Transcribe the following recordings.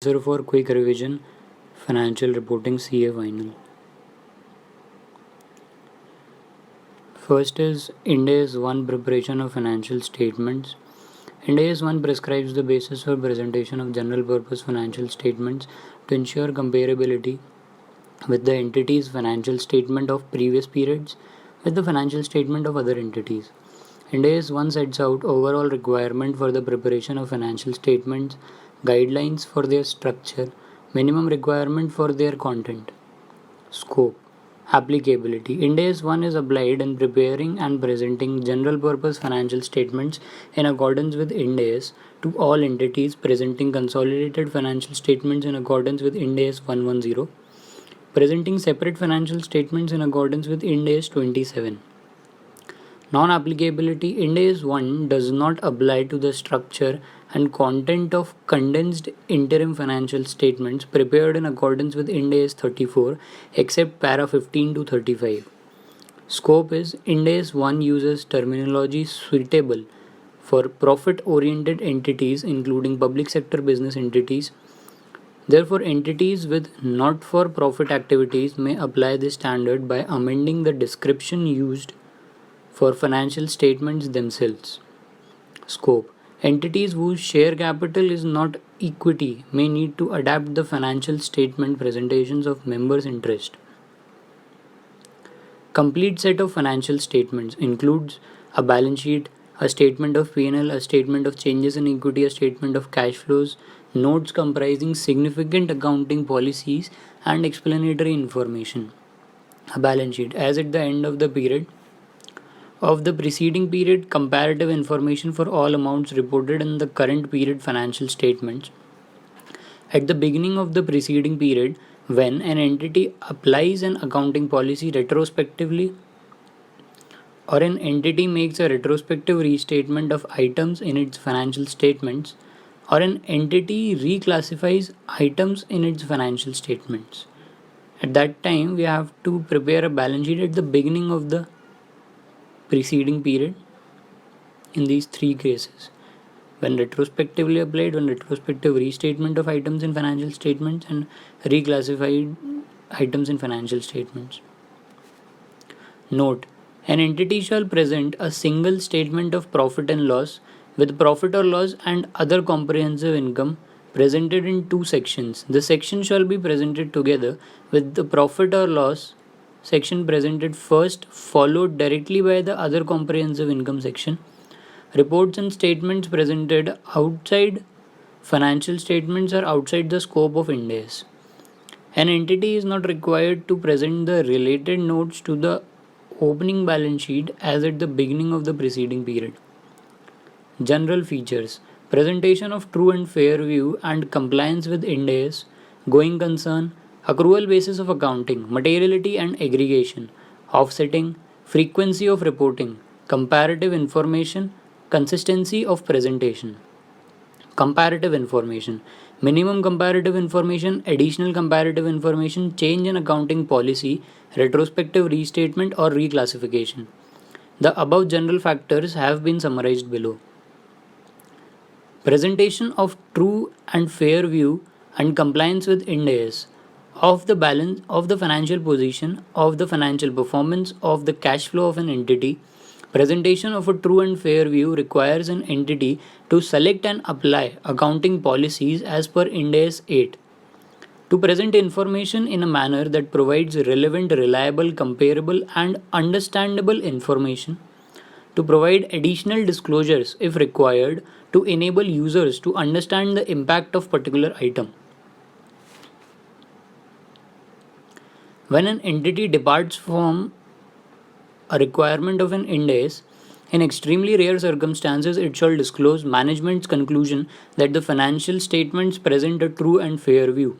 Answer for quick revision, financial reporting CA final. First is Ind AS 1 preparation of financial statements. Ind AS 1 prescribes the basis for presentation of general purpose financial statements to ensure comparability with the entity's financial statement of previous periods with the financial statement of other entities. Ind AS 1 sets out overall requirement for the preparation of financial statements, guidelines for their structure, minimum requirement for their content. Scope. Applicability. Ind AS 1 is applied in preparing and presenting general purpose financial statements in accordance with Ind AS to all entities presenting consolidated financial statements in accordance with Ind AS 110, presenting separate financial statements in accordance with Ind AS 27. Non-applicability. Ind AS 1 does not apply to the structure and content of condensed interim financial statements prepared in accordance with Ind AS 34 except para 15 to 35. Scope is Ind AS 1 uses terminology suitable for profit-oriented entities including public sector business entities. Therefore, entities with not-for-profit activities may apply this standard by amending the description used for financial statements themselves. Scope. Entities whose share capital is not equity may need to adapt the financial statement presentations of members' interest. Complete set of financial statements includes a balance sheet, a statement of P&L, a statement of changes in equity, a statement of cash flows, notes comprising significant accounting policies and explanatory information. A balance sheet as at the end of the period of the preceding period, comparative information for all amounts reported in the current period financial statements. At the beginning of the preceding period, when an entity applies an accounting policy retrospectively or an entity makes a retrospective restatement of items in its financial statements, or an entity reclassifies items in its financial statements. At that time, we have to prepare a balance sheet at the beginning of the preceding period in these three cases: when retrospectively applied, when retrospective restatement of items in financial statements, and reclassified items in financial statements. Note: an entity shall present a single statement of profit and loss with profit or loss and other comprehensive income presented in two sections. The section shall be presented together with the profit or loss section presented first, followed directly by the other comprehensive income section. Reports and statements presented outside financial statements are outside the scope of Ind AS. An entity is not required to present the related notes to the opening balance sheet as at the beginning of the preceding period. General features: presentation of true and fair view and compliance with Ind AS, going concern, accrual basis of accounting, materiality and aggregation, offsetting, frequency of reporting, comparative information, consistency of presentation. Comparative information: minimum comparative information, additional comparative information, change in accounting policy, retrospective restatement or reclassification. The above general factors have been summarized below. Presentation of true and fair view and compliance with Ind AS of the balance of the financial position, of the financial performance, of the cash flow of an entity. Presentation of a true and fair view requires an entity to select and apply accounting policies as per Ind AS 8. To present information in a manner that provides relevant, reliable, comparable, and understandable information. To provide additional disclosures if required to enable users to understand the impact of particular item. When an entity departs from a requirement of an Ind AS, in extremely rare circumstances, it shall disclose management's conclusion that the financial statements present a true and fair view.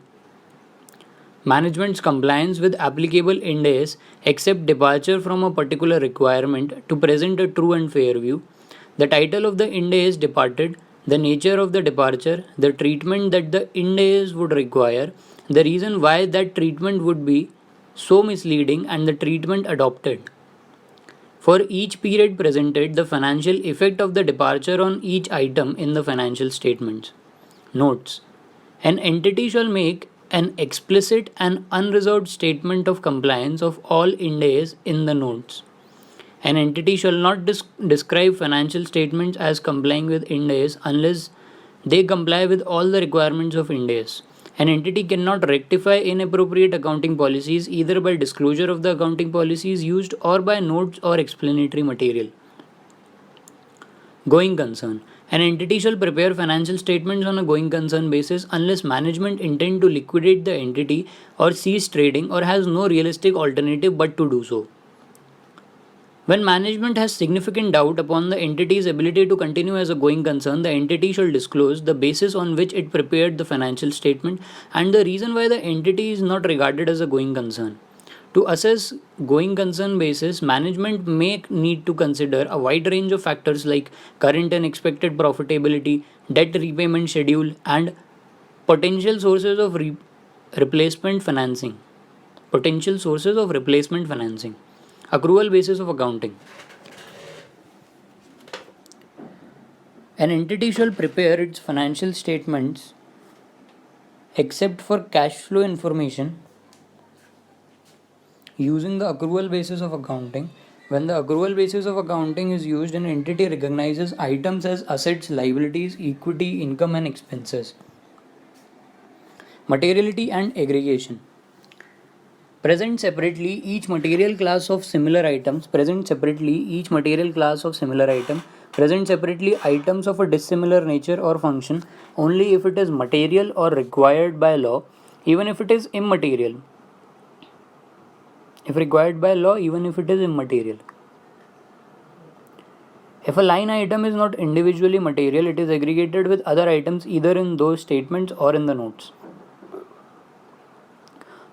Management's compliance with applicable Ind AS except departure from a particular requirement to present a true and fair view. The title of the Ind AS departed, the nature of the departure, the treatment that the Ind AS would require, the reason why that treatment would be so misleading, and the treatment adopted. For each period presented, the financial effect of the departure on each item in the financial statements. Notes: An entity shall make an explicit and unreserved statement of compliance of all Ind AS in the notes. An entity shall not describe financial statements as complying with Ind AS unless they comply with all the requirements of Ind AS. An entity cannot rectify inappropriate accounting policies either by disclosure of the accounting policies used or by notes or explanatory material. Going concern. An entity shall prepare financial statements on a going concern basis unless management intend to liquidate the entity or cease trading or has no realistic alternative but to do so. When management has significant doubt upon the entity's ability to continue as a going concern, the entity shall disclose the basis on which it prepared the financial statement and the reason why the entity is not regarded as a going concern. To assess going concern basis, management may need to consider a wide range of factors like current and expected profitability, debt repayment schedule, and potential sources of replacement financing. Potential sources of replacement financing. Accrual basis of accounting. An entity shall prepare its financial statements except for cash flow information using the accrual basis of accounting. When the accrual basis of accounting is used, an entity recognizes items as assets, liabilities, equity, income, and expenses. Materiality and aggregation. Present separately each material class of similar items. Present separately each material class of similar item. Present separately items of a dissimilar nature or function only if it is material or required by law, even if it is immaterial. If required by law, even if it is immaterial. If a line item is not individually material, it is aggregated with other items either in those statements or in the notes.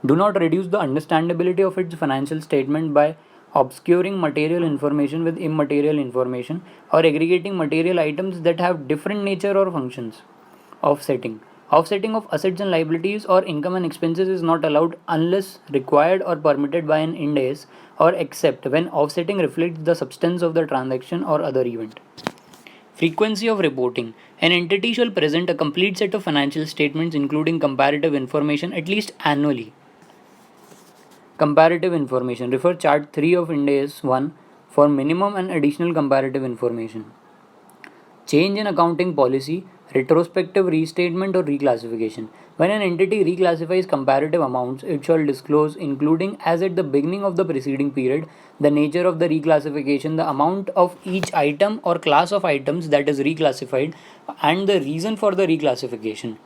Do not reduce the understandability of its financial statement by obscuring material information with immaterial information or aggregating material items that have different nature or functions. Offsetting. Offsetting of assets and liabilities or income and expenses is not allowed unless required or permitted by an Ind AS or except when offsetting reflects the substance of the transaction or other event. Frequency of reporting. An entity shall present a complete set of financial statements including comparative information at least annually. Comparative information. Refer chart 3 of Ind AS 1 for minimum and additional comparative information. Change in accounting policy, retrospective restatement or reclassification. When an entity reclassifies comparative amounts, it shall disclose, including as at the beginning of the preceding period, the nature of the reclassification, the amount of each item or class of items that is reclassified, and the reason for the reclassification.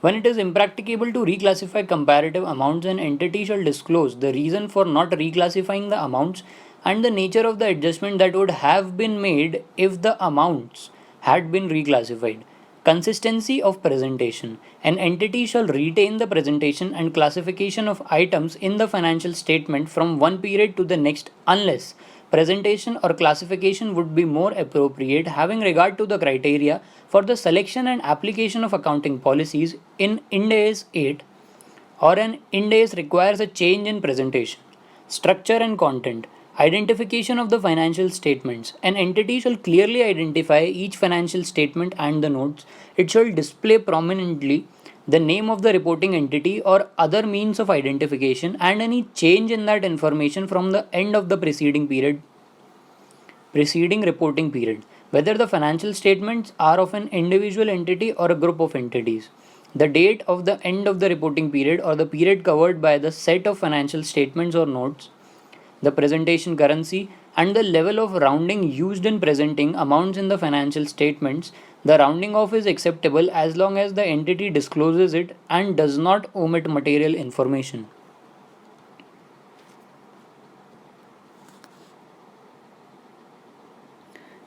When it is impracticable to reclassify comparative amounts, an entity shall disclose the reason for not reclassifying the amounts and the nature of the adjustment that would have been made if the amounts had been reclassified. Consistency of presentation. An entity shall retain the presentation and classification of items in the financial statement from one period to the next unless presentation or classification would be more appropriate having regard to the criteria for the selection and application of accounting policies in Ind AS 8 or an Ind AS requires a change in presentation, structure and content. Identification of the financial statements. An entity shall clearly identify each financial statement and the notes. It shall display prominently the name of the reporting entity or other means of identification and any change in that information from the end of the preceding reporting period, whether the financial statements are of an individual entity or a group of entities. The date of the end of the reporting period or the period covered by the set of financial statements or notes, the presentation currency, and the level of rounding used in presenting amounts in the financial statements. The rounding off is acceptable as long as the entity discloses it and does not omit material information.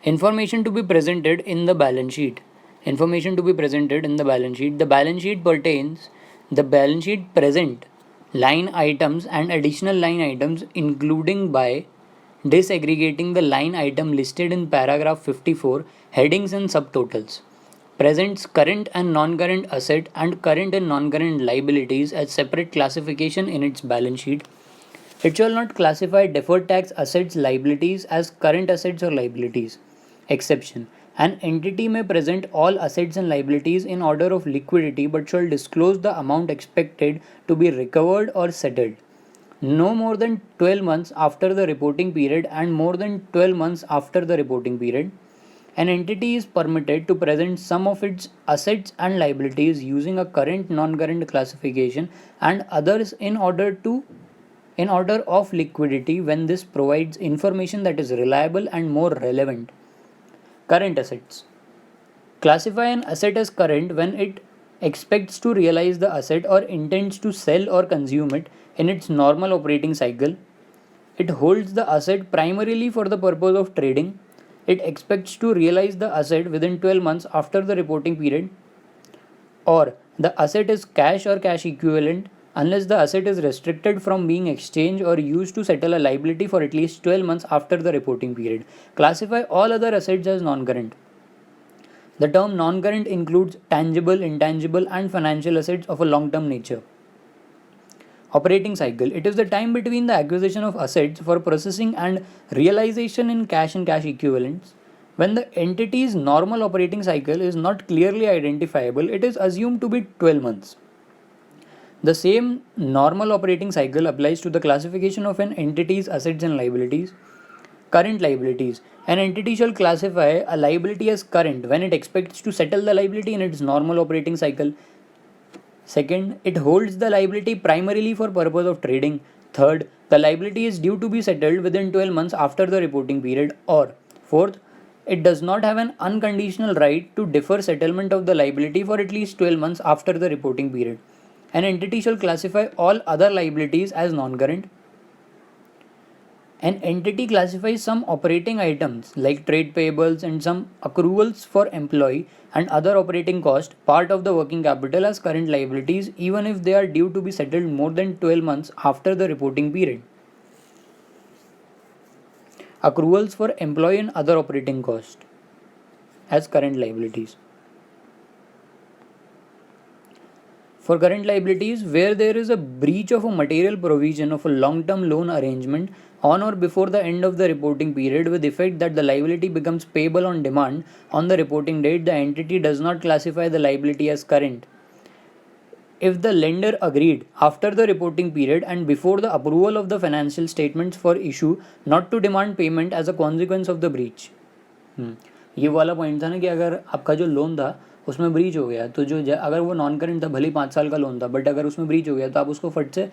Information to be presented in the balance sheet. Information to be presented in the balance sheet. The balance sheet pertains, the balance sheet present line items and additional line items including by disaggregating the line item listed in paragraph 54 headings and subtotals. Presents current and non-current asset and current and non-current liabilities as separate classification in its balance sheet. It shall not classify deferred tax assets liabilities as current assets or liabilities. Exception. An entity may present all assets and liabilities in order of liquidity but shall disclose the amount expected to be recovered or settled no more than 12 months after the reporting period and more than 12 months after the reporting period. An entity is permitted to present some of its assets and liabilities using a current non-current classification and others in order of liquidity when this provides information that is reliable and more relevant. Current assets. Classify an asset as current when it expects to realize the asset or intends to sell or consume it in its normal operating cycle. It holds the asset primarily for the purpose of trading. It expects to realize the asset within 12 months after the reporting period. Or the asset is cash or cash equivalent unless the asset is restricted from being exchanged or used to settle a liability for at least 12 months after the reporting period. Classify all other assets as non-current. The term non-current includes tangible, intangible, and financial assets of a long-term nature. Operating cycle. It is the time between the acquisition of assets for processing and realization in cash and cash equivalents. When the entity's normal operating cycle is not clearly identifiable, it is assumed to be 12 months. The same normal operating cycle applies to the classification of an entity's assets and liabilities. Current liabilities. An entity shall classify a liability as current when it expects to settle the liability in its normal operating cycle. Second, it holds the liability primarily for purpose of trading. Third, the liability is due to be settled within 12 months after the reporting period. Or fourth, it does not have an unconditional right to defer settlement of the liability for at least 12 months after the reporting period. An entity shall classify all other liabilities as non-current. An entity classifies some operating items like trade payables and some accruals for employee and other operating costs, part of the working capital, as current liabilities even if they are due to be settled more than 12 months after the reporting period. Accruals for employee and other operating costs as current liabilities. For current liabilities, where there is a breach of a material provision of a long-term loan arrangement on or before the end of the reporting period with effect that the liability becomes payable on demand on the reporting date, the entity does not classify the liability as current. If the lender agreed after the reporting period and before the approval of the financial statements for issue not to demand payment as a consequence of the breach. ये वाला point था ना कि अगर आपका जो loan था उसमें ब्रीच हो गया तो जो अगर वो नॉन करेंट था भले ही 5 साल का लोन था बट अगर उसमें ब्रीच हो गया तो आप उसको फट से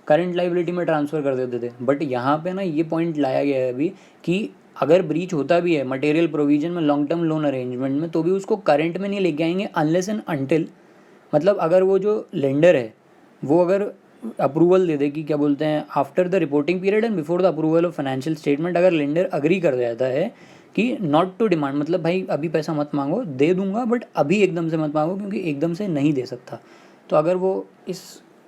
करंट लाइबिलिटी में ट्रांसफ़र कर देते थे. बट यहाँ पे ना ये पॉइंट लाया गया है अभी कि अगर ब्रीच होता भी है मटेरियल प्रोविजन में लॉन्ग टर्म लोन अरेंजमेंट में तो भी उसको करंट में नहीं लेके आएंगे अनलेस एंड अनटिल, मतलब अगर वो जो लेंडर है वो अगर अप्रूवल दे दे कि क्या बोलते हैं after the reporting period and before the approval of financial statement, अगर लेंडर अग्री कर जाता है कि नॉट टू डिमांड, मतलब भाई अभी पैसा मत मांगो, दे दूंगा बट अभी एकदम से मत मांगो क्योंकि एकदम से नहीं दे सकता. तो अगर वो इस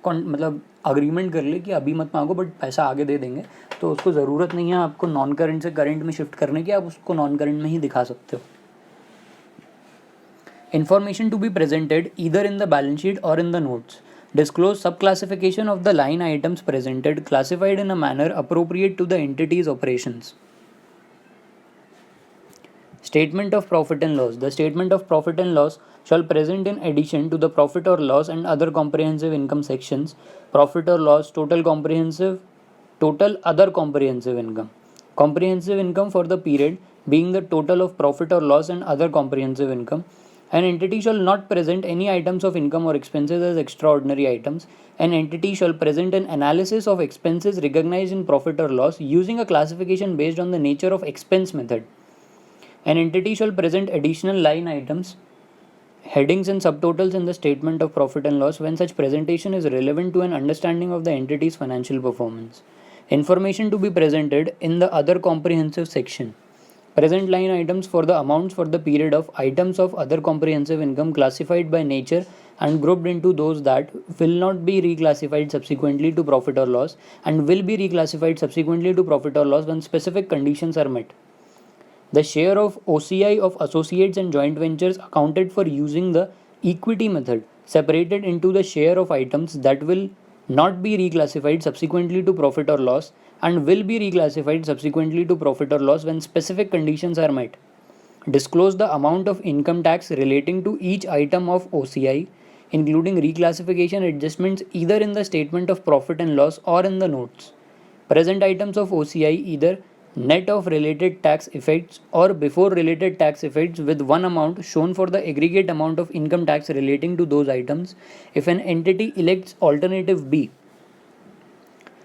मतलब अग्रीमेंट कर ले कि अभी मत मांगो बट पैसा आगे दे देंगे तो उसको ज़रूरत नहीं है आपको नॉन करेंट से करेंट में शिफ्ट करने की, आप उसको नॉन करेंट में ही दिखा सकते हो. Information to be presented either in the balance sheet or in the notes. Disclose subclassification of the line items presented classified in a manner appropriate to the entity's operations. Statement of profit and loss. The statement of profit and loss shall present in addition to the profit or loss and other comprehensive income sections, profit or loss, total other comprehensive income. Comprehensive income for the period being the total of profit or loss and other comprehensive income. An entity shall not present any items of income or expenses as extraordinary items. An entity shall present an analysis of expenses recognized in profit or loss using a classification based on the nature of expense method. An entity shall present additional line items, headings and subtotals in the statement of profit and loss when such presentation is relevant to an understanding of the entity's financial performance. Information to be presented in the other comprehensive section. Present line items for the amounts for the period of items of other comprehensive income classified by nature and grouped into those that will not be reclassified subsequently to profit or loss and will be reclassified subsequently to profit or loss when specific conditions are met. The share of OCI of associates and joint ventures accounted for using the equity method separated into the share of items that will not be reclassified subsequently to profit or loss and will be reclassified subsequently to profit or loss when specific conditions are met. disclose the amount of income tax relating to each item of OCI, including reclassification adjustments either in the statement of profit and loss or in the notes. Present items of OCI either net of related tax effects or before related tax effects with one amount shown for the aggregate amount of income tax relating to those items. If an entity elects alternative B,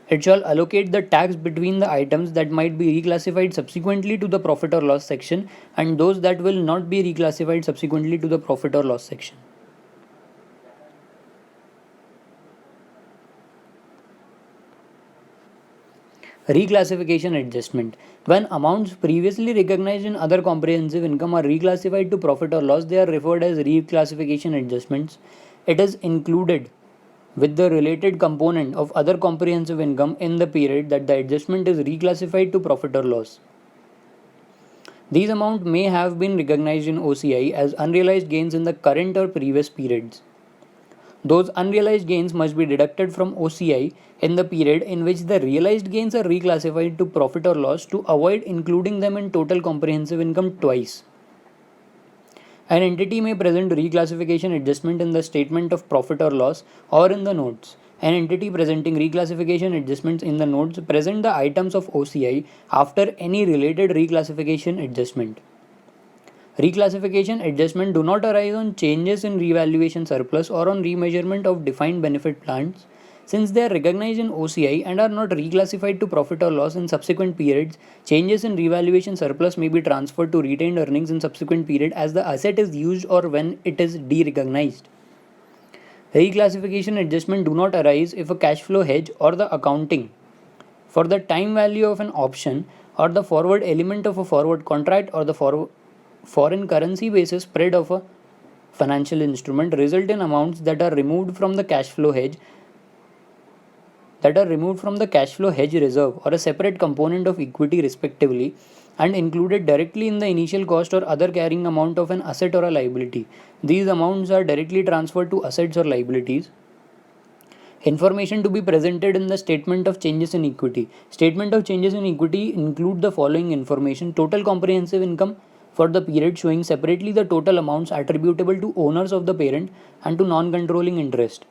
it shall allocate the tax between the items that might be reclassified subsequently to the profit or loss section and those that will not be reclassified subsequently to the profit or loss section. Reclassification adjustment. When amounts previously recognized in other comprehensive income are reclassified to profit or loss, they are referred as reclassification adjustments. It is included with the related component of other comprehensive income in the period that the adjustment is reclassified to profit or loss. These amounts may have been recognized in OCI as unrealized gains in the current or previous periods. Those unrealized gains must be deducted from OCI in the period in which the realized gains are reclassified to profit or loss to avoid including them in total comprehensive income twice. An entity may present reclassification adjustment in the statement of profit or loss or in the notes. An entity presenting reclassification adjustments in the notes present the items of OCI after any related reclassification adjustment. Reclassification adjustment do not arise on changes in revaluation surplus or on remeasurement of defined benefit plans. Since they are recognized in OCI and are not reclassified to profit or loss in subsequent periods, changes in revaluation surplus may be transferred to retained earnings in subsequent period as the asset is used or when it is derecognized. Reclassification adjustment do not arise if a cash flow hedge or the accounting for the time value of an option or the forward element of a forward contract or the foreign currency basis spread of a financial instrument result in amounts that are removed from the cash flow hedge reserve or a separate component of equity respectively and included directly in the initial cost or other carrying amount of an asset or a liability. These amounts are directly transferred to assets or liabilities. Information to be presented in the statement of changes in equity. Statement of changes in equity include the following information: total comprehensive income for the period showing separately the total amounts attributable to owners of the parent and to non-controlling interest.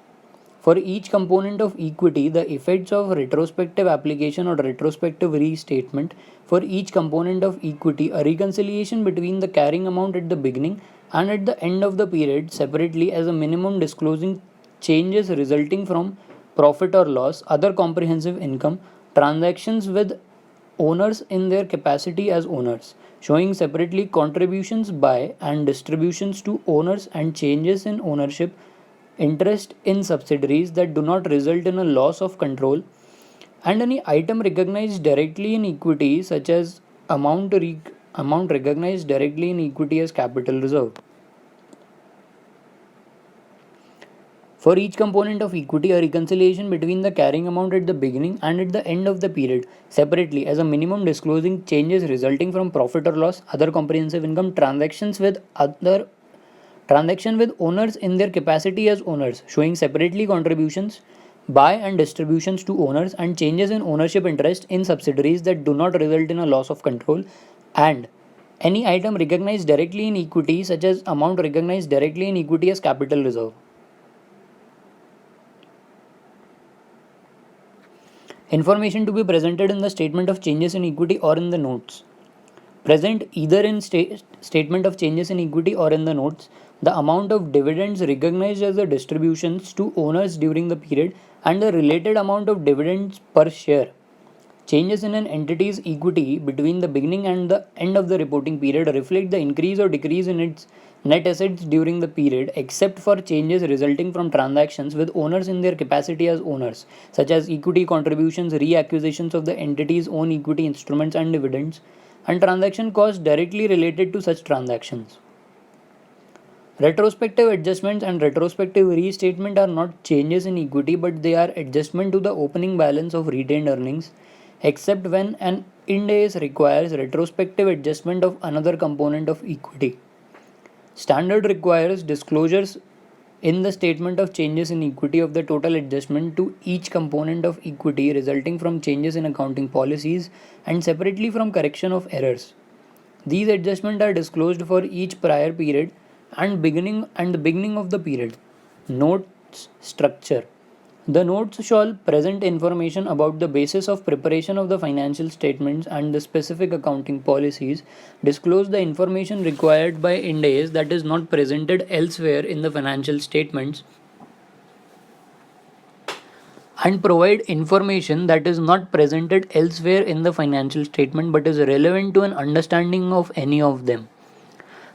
For each component of equity, the effects of retrospective application or retrospective restatement. For each component of equity, a reconciliation between the carrying amount at the beginning and at the end of the period separately as a minimum disclosing changes resulting from profit or loss, other comprehensive income, transactions with owners in their capacity as owners, showing separately contributions by and distributions to owners and changes in ownership interest in subsidiaries that do not result in a loss of control, and any item recognized directly in equity such as amount recognized directly in equity as capital reserve. For each component of equity, a reconciliation between the carrying amount at the beginning and at the end of the period separately as a minimum disclosing changes resulting from profit or loss, other comprehensive income, transaction with owners in their capacity as owners, showing separately contributions by and distributions to owners and changes in ownership interest in subsidiaries that do not result in a loss of control, and any item recognized directly in equity such as amount recognized directly in equity as capital reserve. Information to be presented in the statement of changes in equity or in the notes. Present either in statement of changes in equity or in the notes the amount of dividends recognized as the distributions to owners during the period and the related amount of dividends per share. Changes in an entity's equity between the beginning and the end of the reporting period reflect the increase or decrease in its net assets during the period, except for changes resulting from transactions with owners in their capacity as owners, such as equity contributions, reacquisitions of the entity's own equity instruments and dividends, and transaction costs directly related to such transactions. Retrospective adjustments and retrospective restatement are not changes in equity but they are adjustment to the opening balance of retained earnings, except when an Ind AS requires retrospective adjustment of another component of equity. Standard requires disclosures in the statement of changes in equity of the total adjustment to each component of equity resulting from changes in accounting policies and separately from correction of errors. These adjustments are disclosed for each prior period and the beginning of the period. Notes structure. The notes shall present information about the basis of preparation of the financial statements and the specific accounting policies, disclose the information required by Ind AS that is not presented elsewhere in the financial statements, and provide information that is not presented elsewhere in the financial statement but is relevant to an understanding of any of them.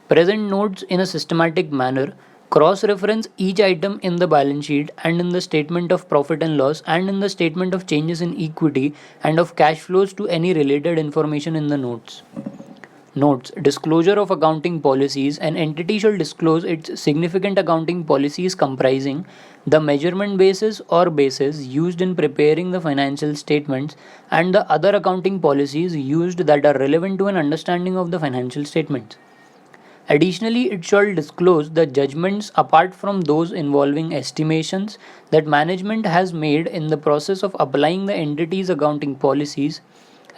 Present notes in a systematic manner, cross reference each item in the balance sheet and in the statement of profit and loss and in the statement of changes in equity and of cash flows to any related information in the notes. Notes. Disclosure of accounting policies. An entity shall disclose its significant accounting policies comprising the measurement basis or basis used in preparing the financial statements and the other accounting policies used that are relevant to an understanding of the financial statements. Additionally, it shall disclose the judgments apart from those involving estimations that management has made in the process of applying the entity's accounting policies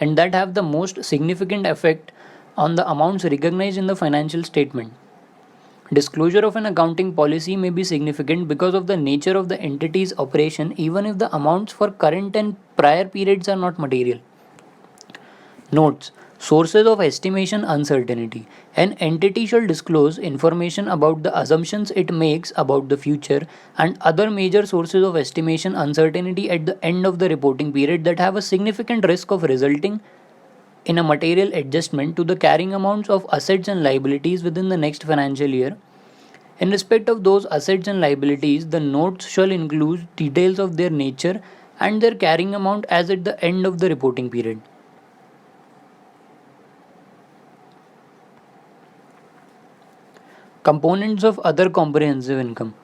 and that have the most significant effect on the amounts recognized in the financial statement. Disclosure of an accounting policy may be significant because of the nature of the entity's operation, even if the amounts for current and prior periods are not material. Notes. Sources of estimation uncertainty. An entity shall disclose information about the assumptions it makes about the future and other major sources of estimation uncertainty at the end of the reporting period that have a significant risk of resulting in a material adjustment to the carrying amounts of assets and liabilities within the next financial year. In respect of those assets and liabilities, the notes shall include details of their nature and their carrying amount as at the end of the reporting period. Components of other comprehensive income.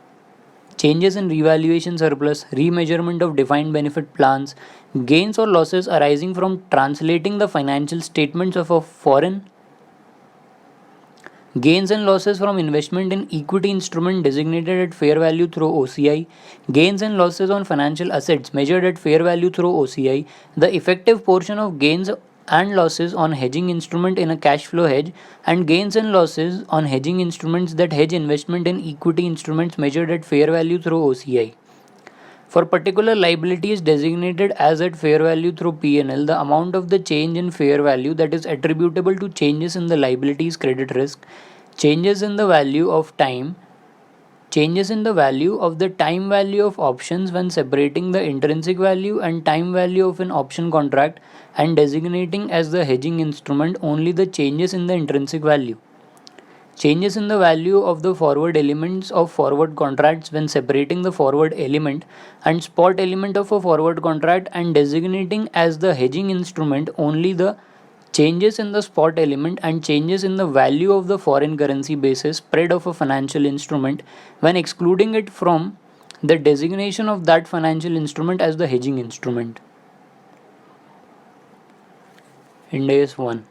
Changes in revaluation surplus, remeasurement of defined benefit plans, gains or losses arising from translating the financial statements of a foreign, gains and losses from investment in equity instrument designated at fair value through OCI, gains and losses on financial assets measured at fair value through OCI, the effective portion of gains and losses on hedging instrument in a cash flow hedge, and gains and losses on hedging instruments that hedge investment in equity instruments measured at fair value through OCI. For particular liabilities designated as at fair value through P&L, the amount of the change in fair value that is attributable to changes in the liabilities credit risk, changes in the value of time, changes in the value of the time value of options when separating the intrinsic value and time value of an option contract and designating as the hedging instrument only the changes in the intrinsic value. Changes in the value of the forward elements of forward contracts when separating the forward element and spot element of a forward contract and designating as the hedging instrument only the changes in the spot element and changes in the value of the foreign currency basis spread of a financial instrument when excluding it from the designation of that financial instrument as the hedging instrument. Ind AS 1.